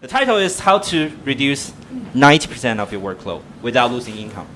The title is How to Reduce 90% of your Workload Without Losing Income.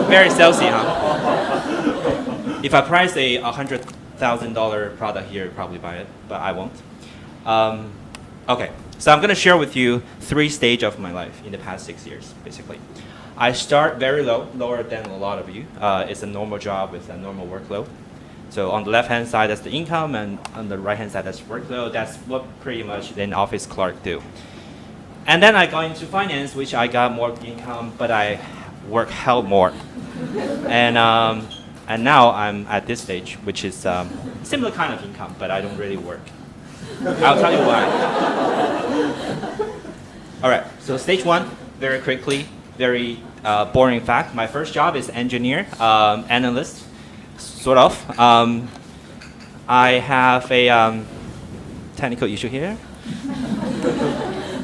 Very salesy, huh? If I price a $100,000 product here, you'd probably buy it, but I won't. Okay, so I'm going to share with you 3 stages of my life in the past 6 years, basically. I start very low, lower than a lot of you. It's a normal job with a normal workload. So on the left-hand side, that's the income, and on the right-hand side, that's workload. That's what pretty much an office clerk do. And then I got into finance, which I got more income, but I work hell more. And now I'm at this stage, which is similar kind of income, but I don't really work. I'll tell you why. All right, so stage 1, very quickly, very boring fact. My first job is engineer, analyst. Sort of. I have a technical issue here.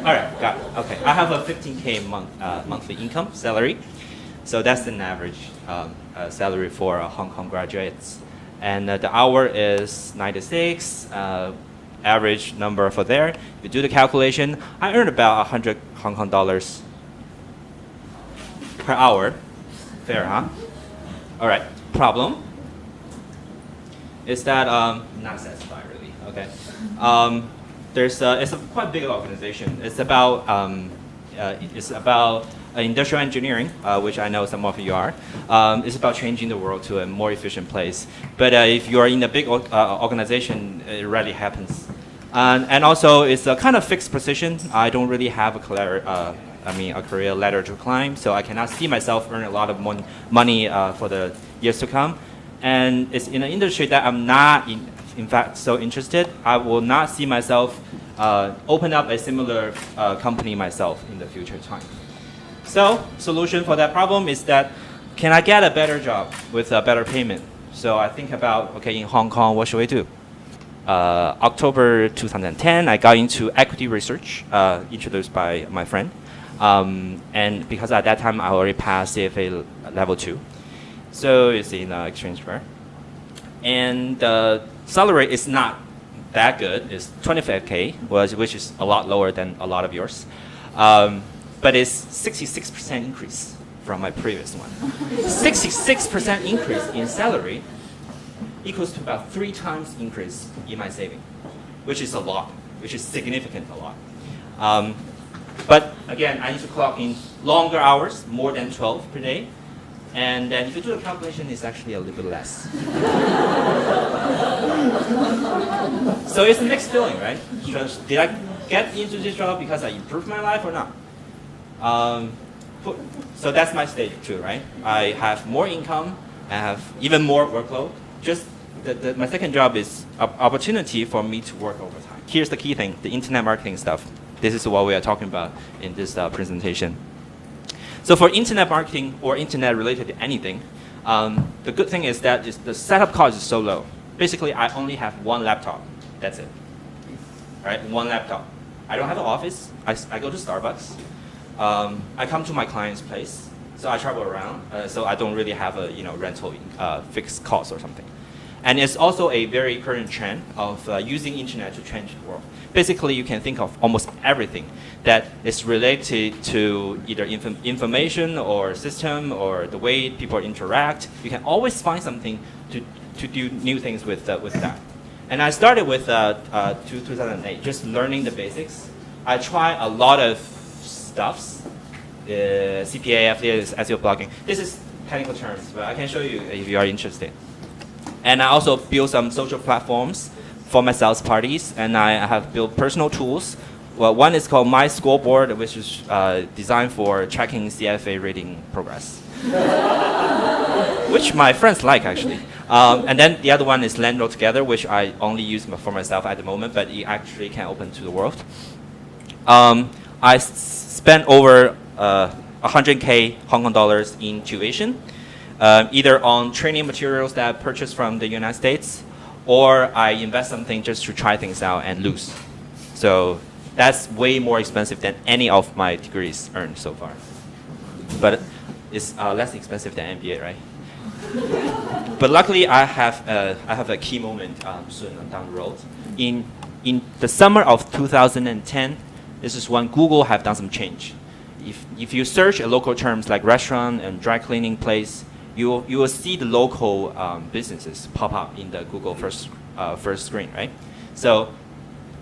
All right, got it. Okay, I have a 15K monthly income salary, so that's an average salary for Hong Kong graduates. And the hour is 9 to 6. Average number for there. If you do the calculation, I earn about 100 Hong Kong dollars per hour. Fair, huh? All right. Problem is that not satisfied really. Okay, it's a quite big organization. It's about industrial engineering, which I know some of you are. It's about changing the world to a more efficient place. But if you are in a big organization, it rarely happens. And also, it's a kind of fixed position. I don't really have a career ladder to climb, so I cannot see myself earn a lot of money for the years to come. And it's in an industry that I'm not, in fact, so interested. I will not see myself open up a similar company myself in the future time. So, solution for that problem is that, can I get a better job with a better payment? So I think about, okay, in Hong Kong, what should we do? October 2010, I got into equity research, introduced by my friend. And because at that time, I already passed CFA level 2. So it's in exchange rate. And the salary is not that good. It's 25K, which is a lot lower than a lot of yours. But it's 66% increase from my previous one. 66% increase in salary equals to about 3 times increase in my saving, which is a lot, which is significant a lot. But again, I need to clock in longer hours, more than 12 per day. And then if you do the calculation, it's actually a little bit less. So it's a mixed feeling, right? Did I get into this job because I improved my life or not? So that's my stage 2, right? I have more income, I have even more workload. Just my second job is opportunity for me to work overtime. Here's the key thing, the internet marketing stuff. This is what we are talking about in this presentation. So for internet marketing or internet related to anything, the good thing is that the setup cost is so low. Basically, I only have 1 laptop. That's it. All right, 1 laptop. I don't have an office. I go to Starbucks. I come to my client's place. So I travel around. So I don't really have a rental fixed cost or something. And it's also a very current trend of using internet to change the world. Basically, you can think of almost everything that is related to either information or system or the way people interact. You can always find something to do new things with that. And I started with 2008, just learning the basics. I tried a lot of stuffs, CPA, affiliates, SEO blogging. This is technical terms, but I can show you if you are interested. And I also built some social platforms for my sales parties, and I have built personal tools. Well, one is called My Scoreboard, which is designed for tracking CFA rating progress, which my friends like, actually. And then the other one is Landroll Together, which I only use for myself at the moment, but it actually can open to the world. I spent over 100K Hong Kong dollars in tuition, either on training materials that I purchased from the United States, or I invest something just to try things out and lose. So that's way more expensive than any of my degrees earned so far. But it's less expensive than MBA, right? But luckily, I have a key moment soon down the road. In the summer of 2010, This is when Google have done some change. If you search a local terms like restaurant and dry cleaning place, you will see the local businesses pop up in the Google first screen, right? So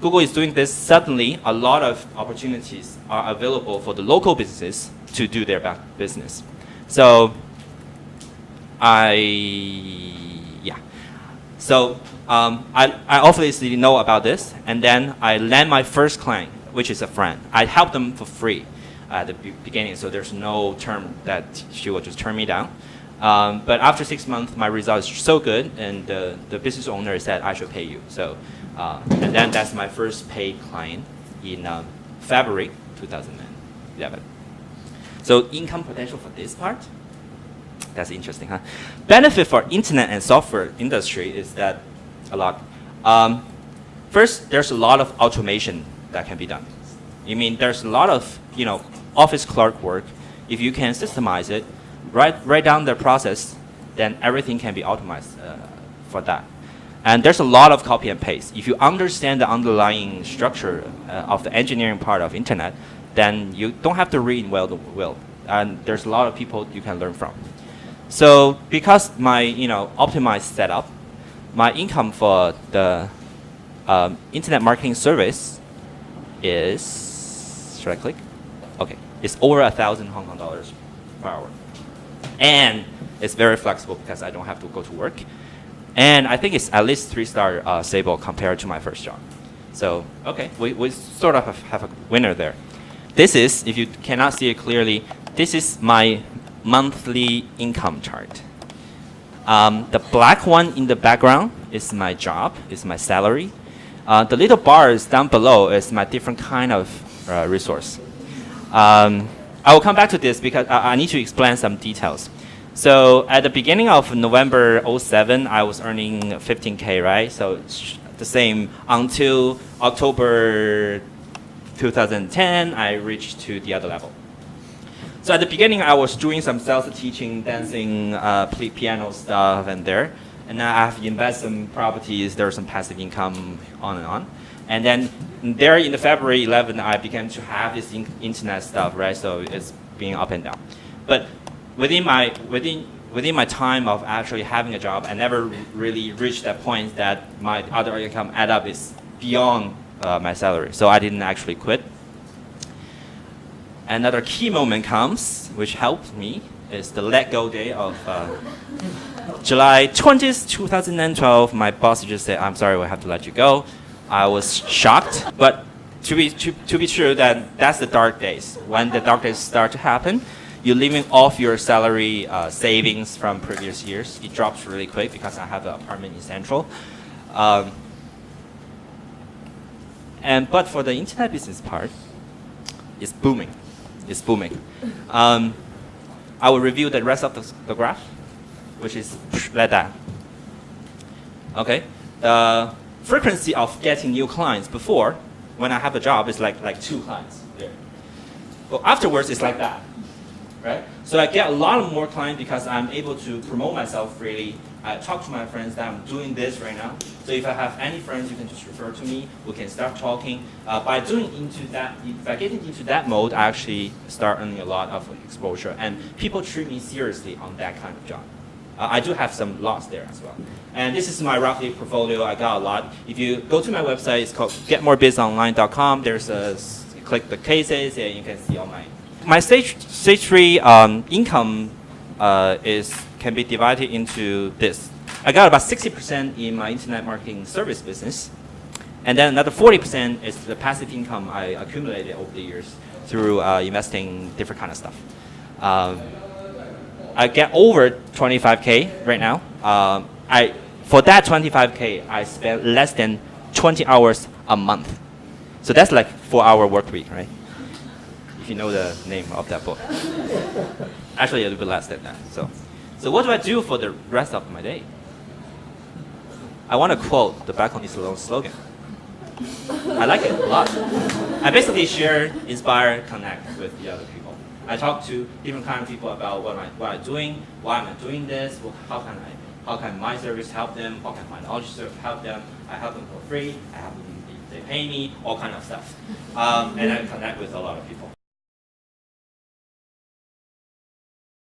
Google is doing this. Suddenly, a lot of opportunities are available for the local businesses to do their business. So I obviously know about this, and then I land my first client, which is a friend. I help them for free at the beginning, so there's no term that she will just turn me down. But after 6 months, my results are so good, and the business owner said I should pay you. So, and then that's my first paid client in February 2011. So income potential for this part, that's interesting, huh? Benefit for internet and software industry is that a lot. First, there's a lot of automation that can be done. You mean there's a lot of office clerk work. If you can systemize it, write down the process, then everything can be optimized for that. And there's a lot of copy and paste. If you understand the underlying structure of the engineering part of internet, then you don't have to reinvent the wheel. And there's a lot of people you can learn from. So because my optimized setup, my income for the internet marketing service is, should I click? Okay, it's over 1,000 Hong Kong dollars per hour. And it's very flexible because I don't have to go to work. And I think it's at least 3-star stable compared to my first job. So, okay, we sort of have a winner there. This is, if you cannot see it clearly, this is my monthly income chart. The black one in the background is my job, is my salary. The little bars down below is my different kind of resource. I will come back to this because I need to explain some details. So at the beginning of November 07, I was earning 15K, right? So it's the same until October 2010, I reached to the other level. So at the beginning, I was doing some sales, teaching, dancing, piano stuff, and there. And now I've invested in properties. There's some passive income, on and on. And then there in the February 11, I began to have this internet stuff, right? So it's being up and down. But within my time of actually having a job, I never really reached that point that my other income add up is beyond my salary. So I didn't actually quit. Another key moment comes, which helped me, is the let go day of July 20th, 2012. My boss just said, "I'm sorry, we have to let you go." I was shocked, but to be true, that's the dark days. When the dark days start to happen, you're leaving off your salary savings from previous years. It drops really quick because I have an apartment in Central. But for the internet business part, it's booming. It's booming. I will review the rest of the graph, which is like that. Okay. The frequency of getting new clients before, when I have a job, is like 2 clients there. But afterwards, it's like that, right? So I get a lot more clients because I'm able to promote myself freely. I talk to my friends that I'm doing this right now. So if I have any friends, you can just refer to me. We can start talking. By getting into that mode, I actually start earning a lot of exposure. And people treat me seriously on that kind of job. I do have some loss there as well. And this is my roughly portfolio. I got a lot. If you go to my website, it's called getmorebizonline.com. There's click the cases, and you can see all my stage 3 income can be divided into this. I got about 60% in my internet marketing service business, and then another 40% is the passive income I accumulated over the years through investing different kind of stuff. I get over 25K right now. For that 25K, I spend less than 20 hours a month. So that's like 4-hour work week, right? If you know the name of that book. Actually, a little bit less than that. So what do I do for the rest of my day? I want to quote the Back on East slogan. I like it a lot. I basically share, inspire, connect with the other people. I talk to different kind of people about what I'm doing, why am I doing this, how can my service help them, how can my knowledge help them. I help them for free, I help them they pay me, all kind of stuff. And I connect with a lot of people.